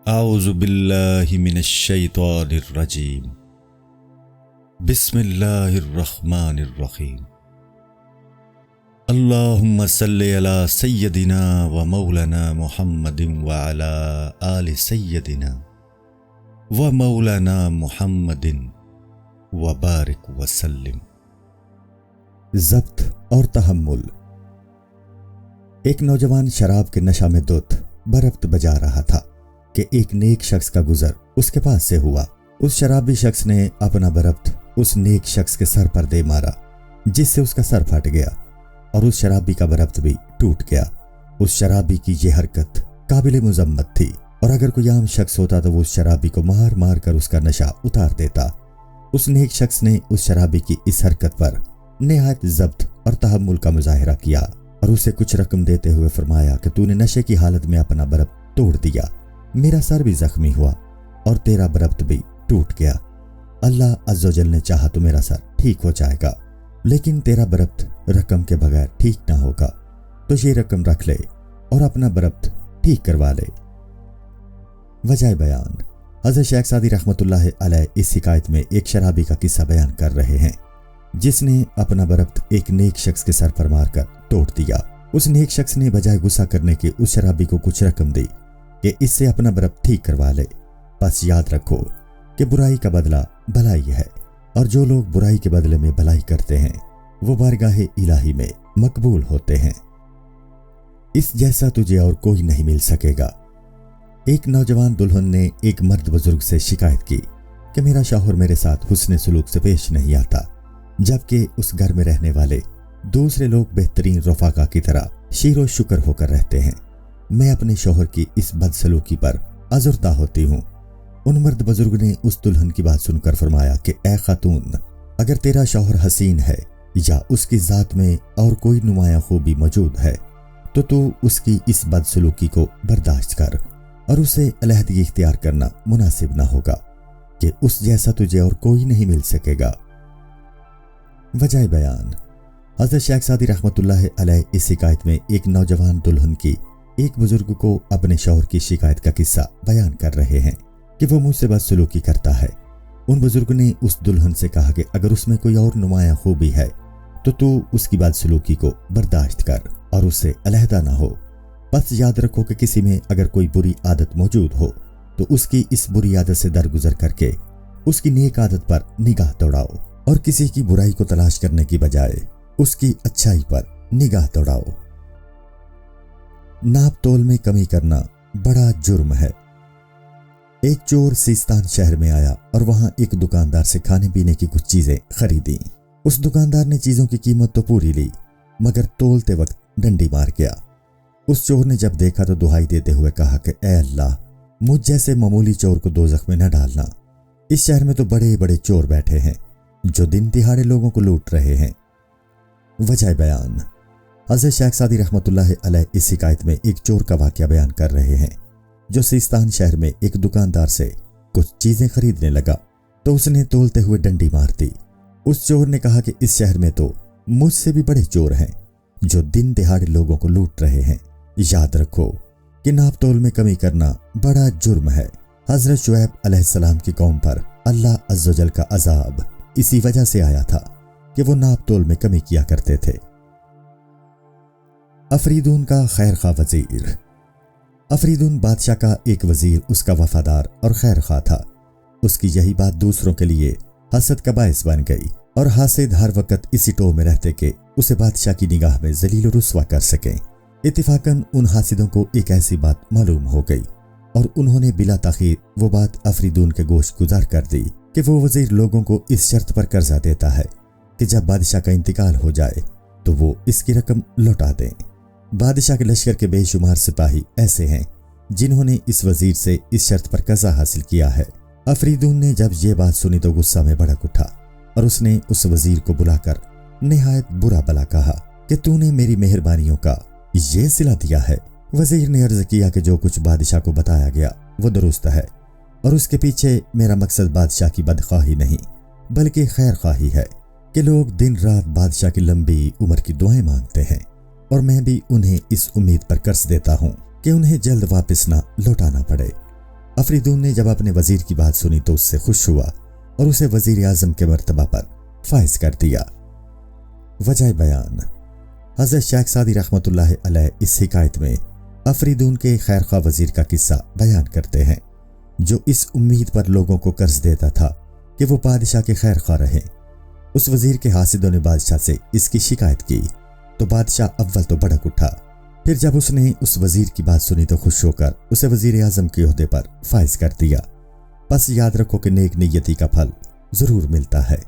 اعوذ باللہ من الشیطان الرجیم بسم اللہ الرحمن الرحیم اللہم صلی علی سیدنا و مولانا محمد وعلی آل سیدنا و مولانا محمد وبارک وسلم۔ ضبط اور تحمل۔ ایک نوجوان شراب کے نشہ میں دھت بربط بجا رہا تھا کہ ایک نیک شخص کا گزر اس کے پاس سے ہوا۔ اس شرابی شخص نے اپنا بربط اس نیک شخص کے سر پر دے مارا، جس سے اس کا سر پھٹ گیا اور اس شرابی کا بربط بھی ٹوٹ گیا۔ اس شرابی کی یہ حرکت قابل مذمت تھی، اور اگر کوئی عام شخص ہوتا تو وہ اس شرابی کو مار مار کر اس کا نشہ اتار دیتا۔ اس نیک شخص نے اس شرابی کی اس حرکت پر نہایت ضبط اور تحمل کا مظاہرہ کیا اور اسے کچھ رقم دیتے ہوئے فرمایا کہ تو نے نشے کی حالت میں اپنا بربط توڑ دیا، میرا سر بھی زخمی ہوا اور تیرا بربط بھی ٹوٹ گیا۔ اللہ عز و جل نے چاہا تو میرا سر ٹھیک ہو جائے گا، لیکن تیرا بربط رقم کے بغیر ٹھیک نہ ہوگا، تو یہ رقم رکھ لے اور اپنا بربط ٹھیک کروا لے۔ وجہ بیان۔ حضرت شیخ سعدی رحمۃ اللہ علیہ اس حکایت میں ایک شرابی کا قصہ بیان کر رہے ہیں جس نے اپنا بربط ایک نیک شخص کے سر پر مار کر توڑ دیا۔ اس نیک شخص نے بجائے غصہ کرنے کے اس شرابی کو کچھ رقم دی کہ اس سے اپنا بربط ٹھیک کروا لے۔ بس یاد رکھو کہ برائی کا بدلہ بھلائی ہے، اور جو لوگ برائی کے بدلے میں بھلائی کرتے ہیں وہ بارگاہ الہی میں مقبول ہوتے ہیں۔ اس جیسا تجھے اور کوئی نہیں مل سکے گا۔ ایک نوجوان دلہن نے ایک مرد بزرگ سے شکایت کی کہ میرا شوہر میرے ساتھ حسن سلوک سے پیش نہیں آتا، جبکہ اس گھر میں رہنے والے دوسرے لوگ بہترین رفقا کی طرح شیر و شکر ہو کر رہتے ہیں۔ میں اپنے شوہر کی اس بدسلوکی پر ازردہ ہوتی ہوں۔ ان مرد بزرگ نے اس دلہن کی بات سن کر فرمایا کہ اے خاتون، اگر تیرا شوہر حسین ہے یا اس کی ذات میں اور کوئی نمایاں خوبی موجود ہے تو اس کی اس بدسلوکی کو برداشت کر، اور اسے علیحدگی اختیار کرنا مناسب نہ ہوگا کہ اس جیسا تجھے اور کوئی نہیں مل سکے گا۔ وجہ بیان۔ حضرت شیخ سعدی رحمۃ اللہ علیہ اس حکایت میں ایک نوجوان دلہن کی ایک بزرگ کو اپنے شوہر کی شکایت کا قصہ بیان کر رہے ہیں کہ وہ مجھ سے بدسلوکی کرتا ہے۔ ان بزرگ نے اس دلہن سے کہا کہ اگر اس میں کوئی اور نمایاں خوبی ہے تو اس کی بدسلوکی کو برداشت کر اور اس سے علیحدہ نہ ہو۔ بس یاد رکھو کہ کسی میں اگر کوئی بری عادت موجود ہو تو اس کی اس بری عادت سے درگزر کر کے اس کی نیک عادت پر نگاہ دوڑاؤ، اور کسی کی برائی کو تلاش کرنے کی بجائے اس کی اچھائی پر نگاہ دوڑاؤ۔ ناپ تول میں کمی کرنا بڑا جرم ہے۔ ایک چور سیستان شہر میں آیا اور وہاں ایک دکاندار سے کھانے پینے کی کچھ چیزیں خریدیں۔ اس دکاندار نے چیزوں کی قیمت تو پوری لی، مگر تولتے وقت ڈنڈی مار گیا۔ اس چور نے جب دیکھا تو دہائی دیتے ہوئے کہا کہ اے اللہ، مجھ جیسے معمولی چور کو دوزخ میں نہ ڈالنا۔ اس شہر میں تو بڑے بڑے چور بیٹھے ہیں جو دن دہاڑے لوگوں کو لوٹ رہے ہیں۔ وجہ بیان۔ حضرت شیخ سعدی رحمۃ اللہ علیہ اس حکایت میں ایک چور کا واقعہ بیان کر رہے ہیں جو سیستان شہر میں ایک دکاندار سے کچھ چیزیں خریدنے لگا تو اس نے تولتے ہوئے ڈنڈی مار دی۔ اس چور نے کہا کہ اس شہر میں تو مجھ سے بھی بڑے چور ہیں جو دن دہاڑے لوگوں کو لوٹ رہے ہیں۔ یاد رکھو کہ ناپ تول میں کمی کرنا بڑا جرم ہے۔ حضرت شعیب علیہ السلام کی قوم پر اللہ عز و جل کا عذاب اسی وجہ سے آیا تھا کہ وہ ناپ تول میں کمی کیا کرتے تھے۔ افریدون کا خیر خواہ وزیر۔ افریدون بادشاہ کا ایک وزیر اس کا وفادار اور خیر خواہ تھا۔ اس کی یہی بات دوسروں کے لیے حسد کا باعث بن گئی، اور حاسد ہر وقت اسی ٹو میں رہتے کہ اسے بادشاہ کی نگاہ میں ذلیل و رسوا کر سکیں۔ اتفاقاً ان حاسدوں کو ایک ایسی بات معلوم ہو گئی، اور انہوں نے بلا تاخیر وہ بات افریدون کے گوش گزار کر دی کہ وہ وزیر لوگوں کو اس شرط پر قرضہ دیتا ہے کہ جب بادشاہ کا انتقال ہو جائے تو وہ اس کی رقم لوٹا دیں۔ بادشاہ کے لشکر کے بے شمار سپاہی ایسے ہیں جنہوں نے اس وزیر سے اس شرط پر قرضہ حاصل کیا ہے۔ افریدون نے جب یہ بات سنی تو غصہ میں بھڑک اٹھا، اور اس نے اس وزیر کو بلا کر نہایت برا بلا کہا کہ تو نے میری مہربانیوں کا یہ صلہ دیا ہے۔ وزیر نے عرض کیا کہ جو کچھ بادشاہ کو بتایا گیا وہ درست ہے، اور اس کے پیچھے میرا مقصد بادشاہ کی بدخواہی نہیں بلکہ خیر خواہی ہے کہ لوگ دن رات بادشاہ کی لمبی عمر کی دعائیں مانگتے ہیں، اور میں بھی انہیں اس امید پر قرض دیتا ہوں کہ انہیں جلد واپس نہ لوٹانا پڑے۔ अफरीदून ने जब अपने वजीर की बात सुनी तो उससे खुश हुआ और उसे वजीर आजम के मर्तबा पर फाइज कर दिया। वजह बयान। हजरत शेख सादी रहमतुल्लाह अलैह इस हिकायत में अफरीदून के खैरख्वाह वजीर का किस्सा बयान करते हैं, जो इस उम्मीद पर लोगों को कर्ज देता था कि वो बादशाह के खैरख्वाह रहें। उस वजीर के हासिदों ने बादशाह से इसकी शिकायत की तो बादशाह अव्वल तो भड़क उठा, फिर जब उसने उस वजीर की बात सुनी तो खुश होकर उसे वजीर आजम के ओहदे पर फाइज कर दिया। बस याद रखो कि नेक नियति का फल जरूर मिलता है,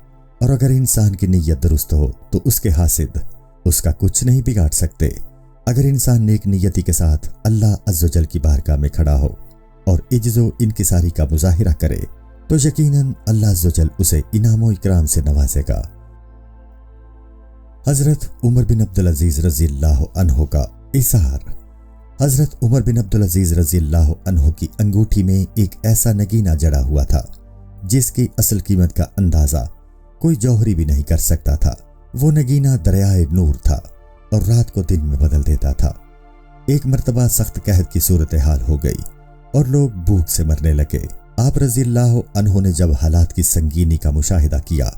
और अगर इंसान की नीयत दुरुस्त हो तो उसके हासिद उसका कुछ नहीं बिगाड़ सकते। अगर इंसान नेक नियति के साथ अल्लाह अज़्ज़वजल की बारगाह में खड़ा हो और इज्जो इनकिसारी का मुजाहिरा करे तो यकीनन अल्लाह अज़्ज़वजल उसे इनामो इकराम से नवाजेगा। हजरत उमर बिन अब्दुल अजीज रज़ियल्लाहु अन्हु का इसार। हजरत उमर बिन अब्दुल अजीज रज़ियल्लाहु अन्हु की अंगूठी में एक ऐसा नगीना जड़ा हुआ था जिसकी असल कीमत का अंदाजा कोई जौहरी भी नहीं कर सकता था। वो नगीना दरियाए नूर था और रात को दिन में बदल देता था। एक मर्तबा सख्त कहत की सूरत हाल हो गई और लोग भूख से मरने लगे। आप रज़ियल्लाहु अन्हु ने जब हालात की संगीनी का मुशाहिदा किया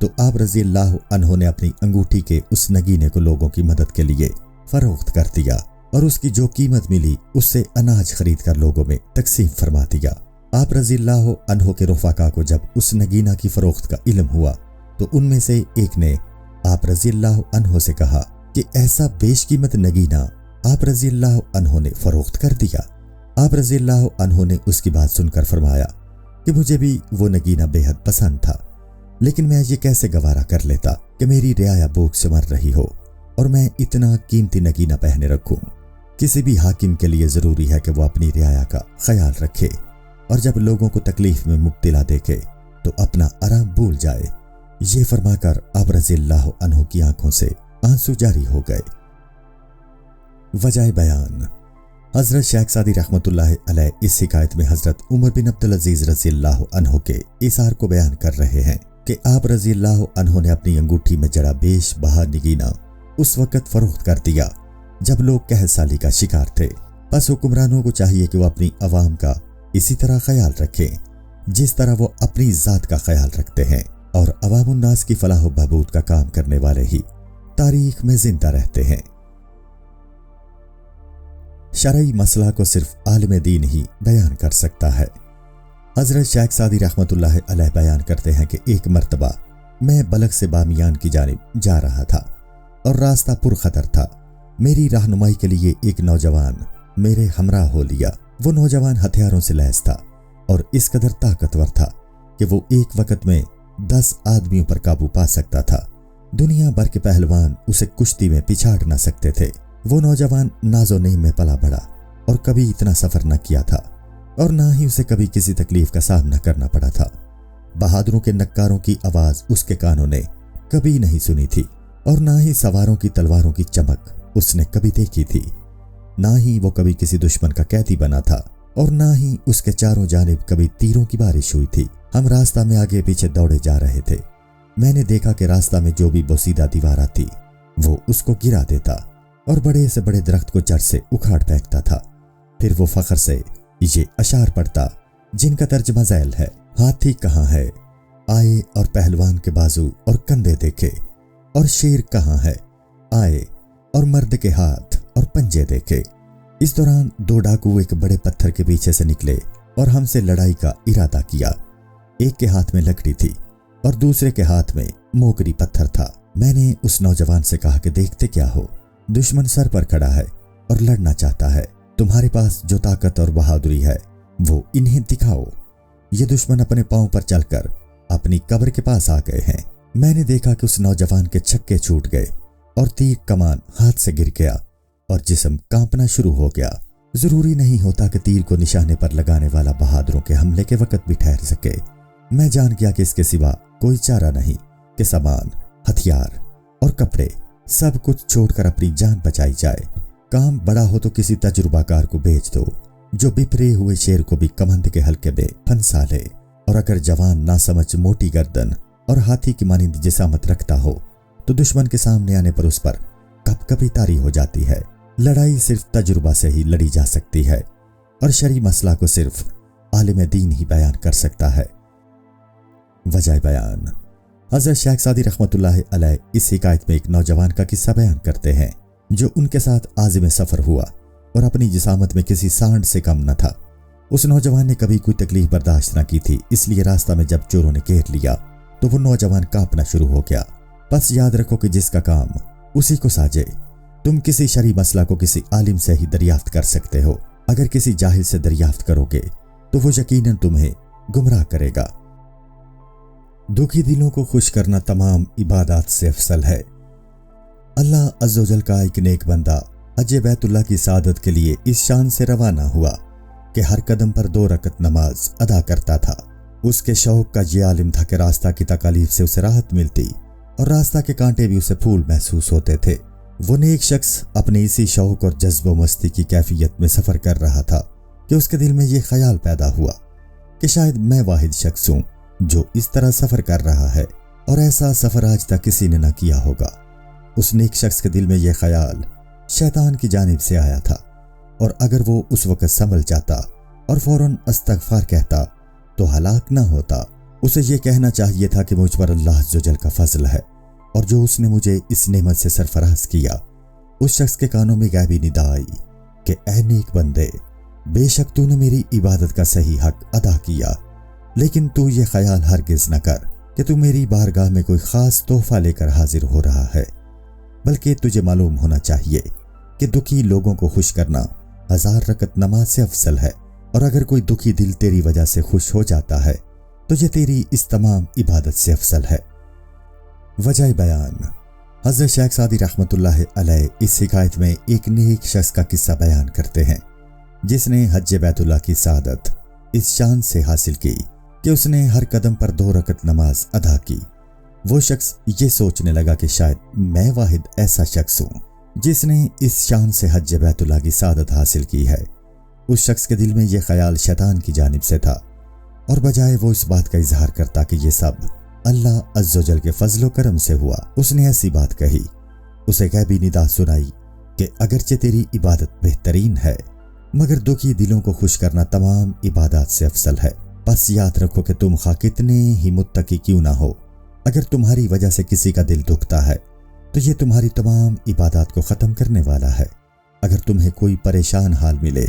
तो आप रज़ियल्लाहु अन्हु ने अपनी अंगूठी के उस नगीने को लोगों की मदद के लिए फरोख्त कर दिया और उसकी जो कीमत मिली उससे अनाज खरीद कर लोगों में तकसीम फरमा दिया। आप रज़ियल्लाहु अन्हु के रफ़ाका को जब उस नगीना की फरोख्त का इल्म हुआ तो उनमें से एक ने आप रज़ियल्लाहु अन्हु से कहा कि ऐसा बेशकीमत नगीना आप रज़ियल्लाहु अन्हु ने फरोख्त कर दिया। आप रज़ियल्लाहु अन्हु ने उसकी बात सुनकर फरमाया कि मुझे भी वो नगीना बेहद पसंद था, लेकिन मैं ये कैसे गवारा कर लेता कि मेरी रियाया भूख से मर रही हो और मैं इतना कीमती नगीना पहने रखूं। किसी भी हाकिम के लिए जरूरी है कि वो अपनी रियाया का ख्याल रखे और जब लोगों को तकलीफ में मुब्तला देखे तो अपना आराम भूल जाए। ये फरमाकर आप रज़ियल्लाहु अन्हु की आंखों से आंसू जारी हो गए। वजह बयान। हजरत शेख सादी रहमतुल्लाह अलैह इस हिकायत में हजरत उमर बिन अब्दुल अजीज रज़ियल्लाहु अन्हु के इसार को बयान कर रहे हैं कि आप रज़ियल्लाहु अन्हु ने अपनी अंगूठी में जड़ा बेश बहा नगीना उस वक्त फरोख्त कर दिया जब लोग कहत साली का शिकार थे। बस हुक्मरानों को चाहिए कि वो अपनी अवाम का इसी तरह ख्याल रखें जिस तरह वो अपनी जात का ख्याल रखते हैं, और अवामुन्नास की फलाह व बहबूद का काम करने वाले ही तारीख में जिंदा रहते हैं। शरई मसला को सिर्फ आलिम दीन ही बयान कर सकता है। हजरत शेख सादी रहमतुल्लाह अलैह बयान करते हैं कि एक मर्तबा मैं बलख से बामियान की जानिब जा रहा था और रास्ता पुरखतर था। मेरी रहनुमाई के लिए एक नौजवान मेरे हमरा हो लिया। वो नौजवान हथियारों से लैस था और इस कदर ताकतवर था कि वो एक वक्त में 10 आदमियों पर काबू पा सकता था। दुनिया भर के पहलवान उसे कुश्ती में पिछाड़ न सकते थे। वो नौजवान नाजो नेम में पला बड़ा और कभी इतना सफर न किया था और ना ही उसे कभी किसी तकलीफ का सामना करना पड़ा था। बहादुरों के नक्कारों की आवाज उसके कानों ने कभी नहीं सुनी थी और ना ही सवारों की तलवारों की चमक उसने कभी देखी थी। ना ही वो कभी किसी दुश्मन का कैदी बना था और ना ही उसके चारों जानिब कभी तीरों की बारिश हुई थी। हम रास्ता में आगे पीछे दौड़े जा रहे थे। मैंने देखा कि रास्ता में जो भी बोसीदा दीवार आती वो उसको गिरा देता और बड़े से बड़े दरख्त को जड़ से उखाड़ फेंकता था। फिर वो फख्र से ये अशार पढ़ता जिनका तर्जमा झैल है, हाथी कहाँ है आए और पहलवान के बाजू और कंधे देखे, और शेर कहाँ है आए और मर्द के हाथ और पंजे देखे। इस दौरान 2 डाकू एक बड़े पत्थर के पीछे से निकले और हमसे लड़ाई का इरादा किया। एक के हाथ में लकड़ी थी और दूसरे के हाथ में मोगरी पत्थर था। मैंने उस नौजवान से कहा कि देखते क्या हो, दुश्मन सर पर खड़ा है और लड़ना चाहता है। तुम्हारे पास जो ताकत और बहादुरी है वो इन्हें दिखाओ। ये दुश्मन अपने पांव पर चलकर अपनी कब्र के पास आ गए हैं। मैंने देखा कि उस नौजवान के छक्के छूट गए और तीर कमान हाथ से गिर गया और जिस्म कांपना शुरू हो गया। जरूरी नहीं होता कि तीर को निशाने पर लगाने वाला बहादुरों के हमले के वक्त भी ठहर सके। मैं जान गया कि इसके सिवा कोई चारा नहीं कि सामान, हथियार और कपड़े सब कुछ छोड़कर अपनी जान बचाई जाए। काम बड़ा हो तो किसी तजुर्बाकार को भेज दो जो बिफरे हुए शेर को भी कमंद के हल्के में फंसा ले, और अगर जवान ना समझ मोटी गर्दन और हाथी की मानिंद जिसामत रखता हो तो दुश्मन के सामने आने पर उस पर कपकपी तारी हो जाती है। लड़ाई सिर्फ तजुर्बा से ही लड़ी जा सकती है और शरई मसला को सिर्फ आलिम दीन ही बयान कर सकता है। वजह बयान। हज़रत शेख सादी रहमतुल्लाह अलैह इस हिकायत में एक नौजवान का किस्सा बयान करते हैं जो उनके साथ आज़िम सफ़र हुआ और अपनी जिसामत में किसी सांड से कम न था। उस नौजवान ने कभी कोई तकलीफ बर्दाश्त न की थी, इसलिए रास्ता में जब चोरों ने घेर लिया तो वो नौजवान कांपना शुरू हो गया। बस याद रखो कि जिसका काम उसी को साजे। तुम किसी शरई मसला को किसी आलिम से ही दरियाफ्त कर सकते हो। अगर किसी जाहिल से दरियाफ्त करोगे तो वो यकीनन तुम्हें गुमराह करेगा। दुखी दिलों को खुश करना तमाम इबादत से अफसल है। अल्लाह अज़्ज़ व जल का एक नेक बंदा हज बैतुल्लाह की सादत के लिए इस शान से रवाना हुआ कि हर कदम पर 2 रकत नमाज अदा करता था। उसके शौक का ये आलिम था कि रास्ता की तकालीफ से उसे राहत मिलती और रास्ता के कांटे भी उसे फूल महसूस होते थे। वो नेक शख्स अपने इसी शौक और जज्ब मस्ती की कैफियत में सफ़र कर रहा था कि उसके दिल में ये ख्याल पैदा हुआ कि शायद मैं वाहिद शख्स हूँ जो इस तरह सफ़र कर रहा है और ऐसा सफ़र आज तक किसी ने न किया होगा। उस नेक शख्स के दिल में यह ख्याल शैतान की जानिब से आया था और अगर वो उस वक़्त संभल जाता और फौरन अस्तगफार कहता तो हलाक ना होता। उसे ये कहना चाहिए था कि मुझ पर अल्लाह अज़्ज़ व जल का फजल है और जो उसने मुझे इस नेमत से सरफराज किया। उस शख्स के कानों में गैबी निदा आई कि ऐ नेक बंदे, बेशक तूने मेरी इबादत का सही हक अदा किया, लेकिन तू ये ख्याल हरगिज न कर कि तू मेरी बारगाह में कोई खास तोहफा लेकर हाजिर हो रहा है, बल्कि तुझे मालूम होना चाहिए कि दुखी लोगों को खुश करना 1000 रकत नमाज से अफसल है। और अगर कोई दुखी दिल तेरी वजह से खुश हो जाता है तो ये तेरी इस तमाम इबादत से अफसल है। वजह बयान। हज़रत शेख सादी रहमतुल्लाह अलैह इस हिकायत में एक नेक शख्स का किस्सा बयान करते हैं जिसने हज बैतुल्लाह की सादत इस शान से हासिल की कि उसने हर कदम पर 2 रकत नमाज अदा की। वो शख्स ये सोचने लगा कि शायद मैं वाहिद ऐसा शख्स हूँ जिसने इस शान से हज बैतुल्लाह की सादत हासिल की है। उस शख्स के दिल में यह ख्याल शैतान की जानिब से था और बजाय वो इस बात का इजहार करता कि ये सब अल्लाह अज़्ज़ व जल के फजलो करम से हुआ, उसने ऐसी बात कही, उसे गैबी निदा सुनाई कि अगरचे तेरी इबादत बेहतरीन है मगर दुखी दिलों को खुश करना तमाम इबादत से अफसल है। बस याद रखो कि तुम खा कितने ही मुत्तकी क्यों ना हो, अगर तुम्हारी वजह से किसी का दिल दुखता है तो ये तुम्हारी तमाम इबादत को ख़त्म करने वाला है। अगर तुम्हें कोई परेशान हाल मिले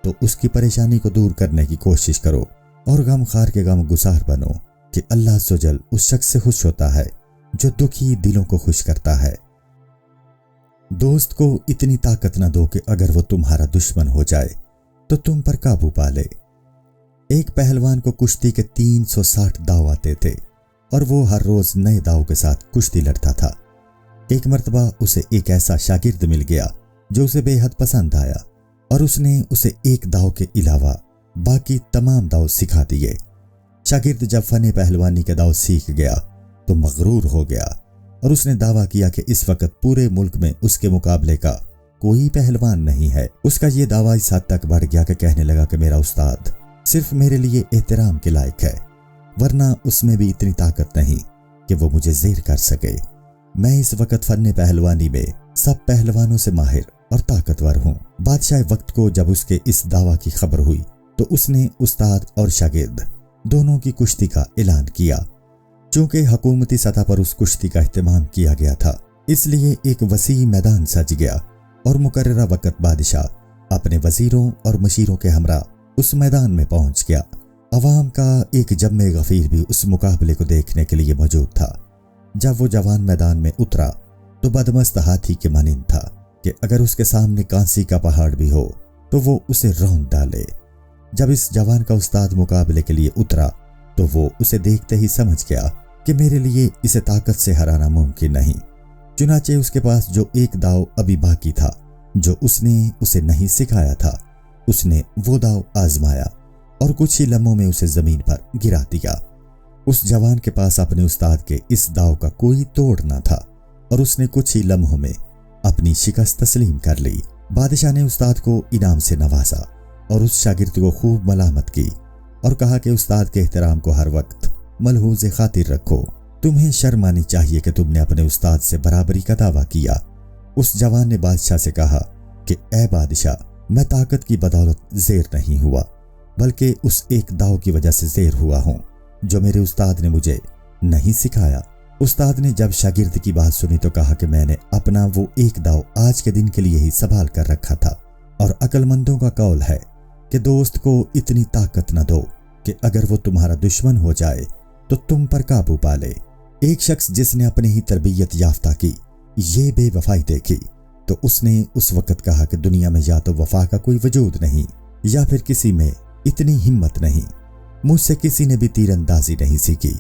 तो उसकी परेशानी को दूर करने की कोशिश करो और गम खार के गम गुसार बनो कि अल्लाह अज़्ज़ व जल उस शख्स से खुश होता है जो दुखी दिलों को खुश करता है। दोस्त को इतनी ताकत न दो कि अगर वो तुम्हारा दुश्मन हो जाए तो तुम पर काबू पा ले। एक पहलवान को कुश्ती के 360 दाव आते थे और वो हर रोज नए दाव के साथ कुश्ती लड़ता था। एक मर्तबा उसे एक ऐसा शागिर्द मिल गया जो उसे बेहद पसंद आया और उसने उसे एक दाव के अलावा बाकी तमाम दाव सिखा दिए। शागिर्द जब फन पहलवानी के दाव सीख गया तो मगरूर हो गया और उसने दावा किया कि इस वक्त पूरे मुल्क में उसके मुकाबले का कोई पहलवान नहीं है। उसका ये दावा इस हद तक बढ़ गया कि कहने लगा कि मेरा उस्ताद सिर्फ मेरे लिए एहतराम के लायक है, वरना उसमें भी इतनी ताकत नहीं कि वो मुझे ज़ेर कर सके। मैं इस वक्त फन पहलवानी में सब पहलवानों से माहिर और ताकतवर हूँ। बादशाह वक्त को जब उसके इस दावा की खबर हुई तो उसने उस्ताद और शागिर्द दोनों की कुश्ती का ऐलान किया। चूंकि हुकूमती सतह पर उस कुश्ती का एहतमाम किया गया था, इसलिए एक वसी मैदान सज गया और मुकर्ररा वक्त बादशाह अपने वजीरों और मशीरों के हमरा उस मैदान में पहुंच गया। अवाम का एक जम्मे गफीर भी उस मुकाबले को देखने के लिए मौजूद था। जब वो जवान मैदान में उतरा तो बदमस्त हाथी के मानिंद था कि अगर उसके सामने कांसी का पहाड़ भी हो तो वो उसे रौंद डाले। जब इस जवान का उस्ताद मुकाबले के लिए उतरा तो वो उसे देखते ही समझ गया कि मेरे लिए इसे ताकत से हराना मुमकिन नहीं। चुनाचे उसके पास जो एक दाव अभी बाकी था जो उसने उसे नहीं सिखाया था, उसने वो दाव आजमाया और कुछ ही लम्हों में उसे जमीन पर गिरा दिया। उस जवान के पास अपने उस्ताद के इस दाव का कोई तोड़ न था और उसने कुछ ही लम्हों में अपनी शिकस्त तस्लीम कर ली। बादशाह ने उस्ताद को इनाम से नवाजा और उस शागिर्द को खूब मलामत की और कहा कि उस्ताद के एहतराम को हर वक्त मलहूज़ खातिर रखो। तुम्हें शर्म आनी चाहिए कि तुमने अपने उस्ताद से बराबरी का दावा किया। उस जवान ने बादशाह से कहा कि ए बादशाह, मैं ताकत की बदौलत ज़ेर नहीं हुआ, बल्कि उस एक दाव की वजह से ज़ेर हुआ हूँ जो मेरे उस्ताद ने मुझे नहीं सिखाया। उस्ताद ने जब शागिर्द की बात सुनी तो कहा कि मैंने अपना वो एक दाव आज के दिन के लिए ही संभाल कर रखा था, और अक्लमंदों का कौल है कि दोस्त को इतनी ताकत न दो कि अगर वो तुम्हारा दुश्मन हो जाए तो तुम पर काबू पा ले। एक शख्स जिसने अपने ही तरबियत याफ्ता की ये बेवफाई देखी तो उसने उस वक्त कहा कि दुनिया में या तो वफा का कोई वजूद नहीं या फिर किसी में इतनी हिम्मत नहीं। मुझसे किसी ने भी तीरंदाजी नहीं सीखी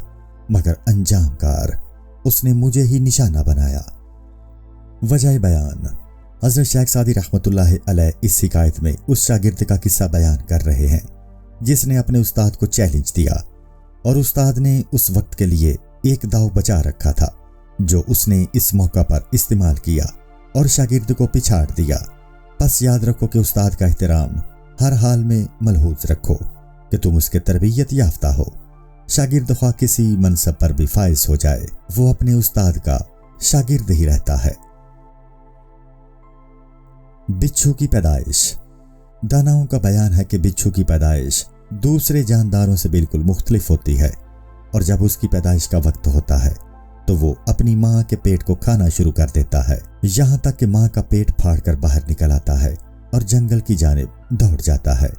मगर अंजाम कार उसने मुझे ही निशाना बनाया। वजह बयान। हज़रत शेख सादी रहमतुल्लाह अलैह इस शिकायत में उस शागिर्द का किस्सा बयान कर रहे हैं जिसने अपने उस्ताद को चैलेंज दिया और उस्ताद ने उस वक्त के लिए एक दाव बचा रखा था जो उसने इस मौका पर इस्तेमाल किया और शागिर्द को पिछाड़ दिया। बस याद रखो कि उस्ताद का एहतराम हर हाल में मलहूज रखो कि तुम उसके तरबियत याफ्ता हो। शागिर्द ख्वाह किसी मनसब पर भी फाइज हो जाए वो अपने उस्ताद का शागिर्द ही रहता है। बिच्छू की पैदाइश। दानाओं का बयान है कि बिच्छू की पैदाइश दूसरे जानदारों से बिल्कुल मुख्तलिफ होती है और जब उसकी पैदाइश का वक्त होता है तो वो अपनी माँ के पेट को खाना शुरू कर देता है, यहाँ तक कि माँ का पेट फाड़कर बाहर निकल आता है और जंगल की जानिब दौड़ जाता है।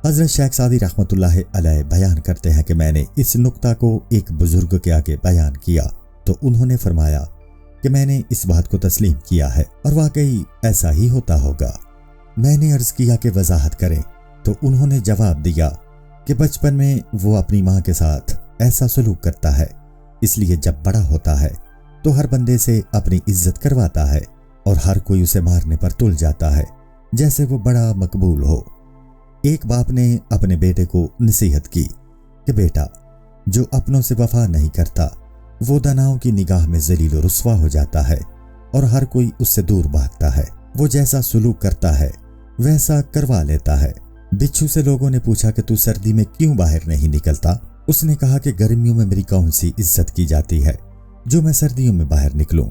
हज़रत शेख सादी रहमतुल्लाह अलैह बयान करते हैं कि मैंने इस नुक्ता को एक बुजुर्ग के आगे बयान किया तो उन्होंने फरमाया कि मैंने इस बात को तस्लीम किया है और वाकई ऐसा ही होता होगा। मैंने अर्ज किया कि वजाहत करें तो उन्होंने जवाब दिया कि बचपन में वो अपनी माँ के साथ ऐसा सलूक करता है, इसलिए जब बड़ा होता है तो हर बंदे से अपनी इज्जत करवाता है और हर कोई उसे मारने पर तुल जाता है जैसे वो बड़ा मकबूल हो। एक बाप ने अपने बेटे को नसीहत की कि बेटा, जो अपनों से वफा नहीं करता वो दानाओं की निगाह में जलील और रुस्वा हो जाता है और हर कोई उससे दूर भागता है। वो जैसा सुलूक करता है वैसा करवा लेता है। बिच्छू से लोगों ने पूछा कि तू सर्दी में क्यों बाहर नहीं निकलता? उसने कहा कि गर्मियों में मेरी कौन सी इज्जत की जाती है जो मैं सर्दियों में बाहर निकलूं,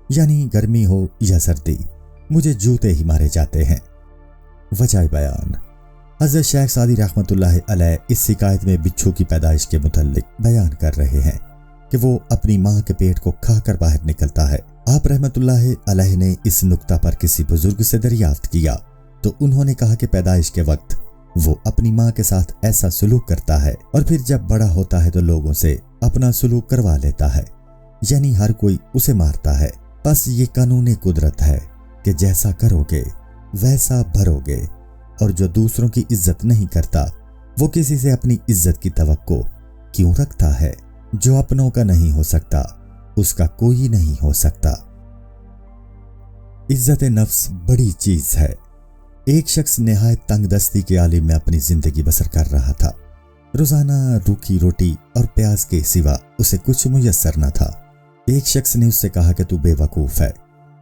यानी गर्मी हो या सर्दी मुझे जूते ही मारे जाते हैं। वजह बयान। हज़रत शेख सादी रहमतुल्लाह अलैह इस शिकायत में बिच्छू की पैदाइश के मुतल्लिक बयान कर रहे हैं कि वो अपनी माँ के पेट को खाकर बाहर निकलता है। आप रहमतुल्लाह अलैह ने इस नुक्ता पर किसी बुजुर्ग से दरियाफ्त किया तो उन्होंने कहा कि पैदाइश के वक्त वो अपनी माँ के साथ ऐसा सलूक करता है और फिर जब बड़ा होता है तो लोगों से अपना सलूक करवा लेता है, यानी हर कोई उसे मारता है। बस ये कानून कुदरत है कि जैसा करोगे वैसा भरोगे, और जो दूसरों की इज्जत नहीं करता वो किसी से अपनी इज्जत की तवक्को क्यों रखता है? जो अपनों का नहीं हो सकता उसका कोई नहीं हो सकता। इज्जत नफ्स बड़ी चीज है। एक शख्स निहायत तंगदस्ती के आलिम में अपनी जिंदगी बसर कर रहा था। रोजाना रूखी रोटी और प्याज के सिवा उसे कुछ मुयस्सर न था। एक शख्स ने उससे कहा कि तू बेवकूफ है,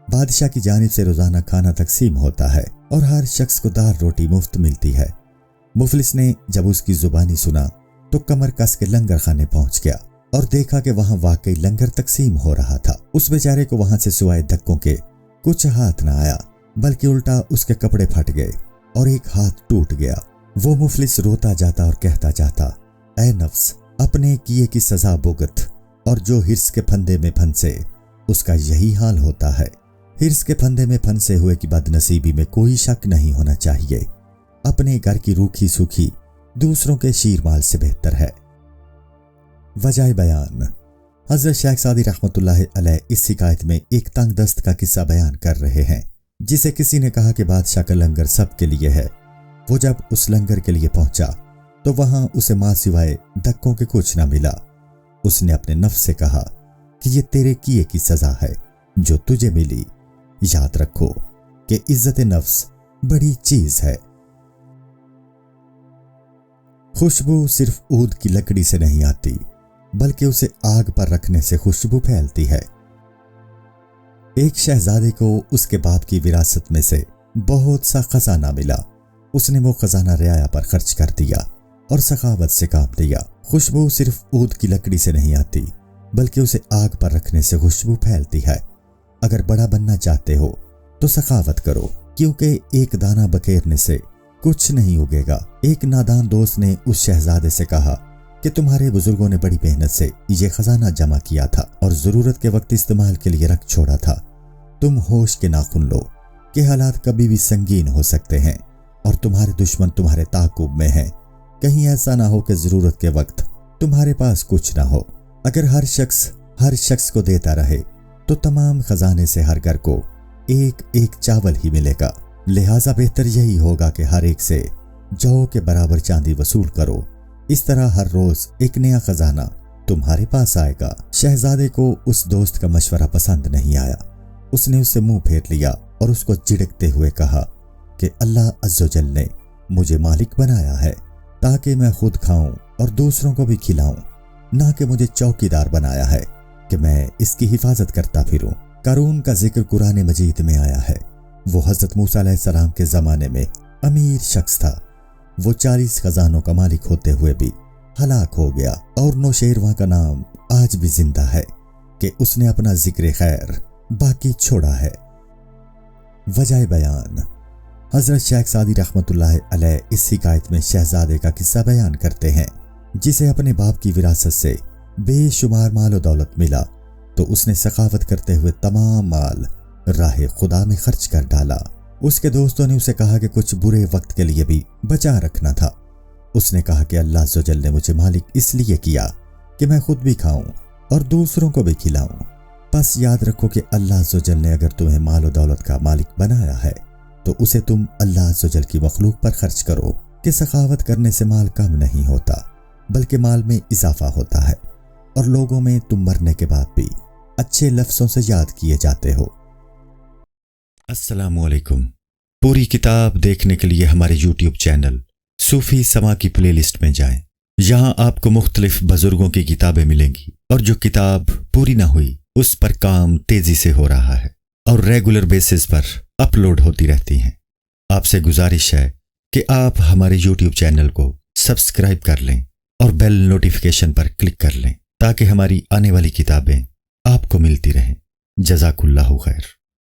बादशाह की जानिब से रोजाना खाना तकसीम होता है और हर शख्स को दाल रोटी मुफ्त मिलती है। मुफलिस ने जब उसकी जुबानी सुना तो कमर कस के लंगर खाने पहुंच गया और देखा कि वहां वाकई लंगर तकसीम हो रहा था। उस बेचारे को वहां से सिवाय धक्कों के कुछ हाथ न आया, बल्कि उल्टा उसके कपड़े फट गए और एक हाथ टूट गया। वो मुफलिस रोता जाता और कहता जाता, ऐ नफ्स, अपने किए की सजा भुगत, और जो हिर्स के फंदे में फंसे उसका यही हाल होता है। हिर्स के फंदे में फंसे हुए की बदनसीबी में कोई शक नहीं होना चाहिए। अपने घर की रूखी सूखी दूसरों के शीरमाल से बेहतर है। वजह बयान। हज़रत शेख सादी रहमतुल्लाह अलैह इस शिकायत में एक तंग दस्त का किस्सा बयान कर रहे हैं जिसे किसी ने कहा कि बादशाह का लंगर सबके लिए है। वो जब उस लंगर के लिए पहुंचा तो वहां उसे मां सिवाय धक्कों के कुछ ना मिला। उसने अपने नफ्स से कहा कि ये तेरे किए की सजा है जो तुझे मिली। याद रखो कि इज्जत नफ्स बड़ी चीज है। खुशबू सिर्फ ऊद की लकड़ी से नहीं आती, बल्कि उसे आग पर रखने से खुशबू फैलती है। एक शहजादे को उसके बाप की विरासत में से बहुत सा खजाना मिला। उसने वो खजाना रियाया पर खर्च कर दिया और सखावत से काम दिया। खुशबू सिर्फ ऊद की लकड़ी से नहीं आती, बल्कि उसे आग पर रखने से खुशबू फैलती है। अगर बड़ा बनना चाहते हो तो सखावत करो, क्योंकि एक दाना बखेरने से कुछ नहीं उगेगा। एक नादान दोस्त ने उस शहजादे से कहा कि तुम्हारे बुजुर्गों ने बड़ी मेहनत से ये खजाना जमा किया था और जरूरत के वक्त इस्तेमाल के लिए रख छोड़ा था। तुम होश के नाखुन लो कि हालात कभी भी संगीन हो सकते हैं और तुम्हारे दुश्मन तुम्हारे ताकुब में हैं। कहीं ऐसा ना हो कि जरूरत के वक्त तुम्हारे पास कुछ ना हो। अगर हर शख्स को देता रहे तो तमाम खजाने से हर घर को एक एक चावल ही मिलेगा। लिहाजा बेहतर यही होगा कि हर एक से जौ के बराबर चांदी वसूल करो। इस तरह हर रोज एक नया खजाना तुम्हारे पास आएगा। शहजादे को उस दोस्त का मशवरा पसंद नहीं आया। उसने उससे मुंह फेर लिया और उसको झिड़कते हुए कहा कि अल्लाह अज़्ज़वजल ने मुझे मालिक बनाया है ताकि मैं खुद खाऊं और दूसरों को भी खिलाऊं, ना कि मुझे चौकीदार बनाया है कि मैं इसकी हिफाजत करता फिरूं। कारून का जिक्र कुरान मजीद में आया है। वो हजरत मूसा अलैहिस्सलाम के जमाने में अमीर शख्स था। वो 40 खजानों का मालिक होते हुए भी हलाक हो गया और नौशेरवां का नाम आज भी जिंदा है कि उसने अपना जिक्र खैर बाकी छोड़ा है। वजह बयान। हजरत शेख सादी रहमतुल्लाह अलैह इस हिकायत में शहजादे का किस्सा बयान करते हैं, जिसे अपने बाप की विरासत से बेशुमार माल और दौलत मिला तो उसने सखावत करते हुए तमाम माल राह खुदा में खर्च कर डाला। उसके दोस्तों ने उसे कहा कि कुछ बुरे वक्त के लिए भी बचा रखना था। उसने कहा कि अल्लाह अज़्ज़वजल ने मुझे मालिक इसलिए किया कि मैं खुद भी खाऊं और दूसरों को भी खिलाऊं। बस याद रखो कि अल्लाह अज़्ज़वजल ने अगर तुम्हें माल और दौलत का मालिक बनाया है तो उसे तुम अल्लाह अज़्ज़वजल की मखलूक पर खर्च करो कि सखावत करने से माल कम नहीं होता बल्कि माल में इजाफा होता है और लोगों में तुम मरने के बाद भी अच्छे लफ्जों से याद किए जाते हो। अस्सलामु अलैकुम। पूरी किताब देखने के लिए हमारे YouTube चैनल सूफी समा की प्लेलिस्ट में जाएं। यहाँ आपको मुख्तलिफ बुजुर्गों की किताबें मिलेंगी और जो किताब पूरी ना हुई उस पर काम तेजी से हो रहा है और रेगुलर बेसिस पर अपलोड होती रहती हैं। आपसे गुजारिश है कि आप हमारे YouTube चैनल को सब्सक्राइब कर लें और बेल नोटिफिकेशन पर क्लिक कर लें ताकि हमारी आने वाली किताबें आपको मिलती रहें। जज़ाकुल्लाहु खैर।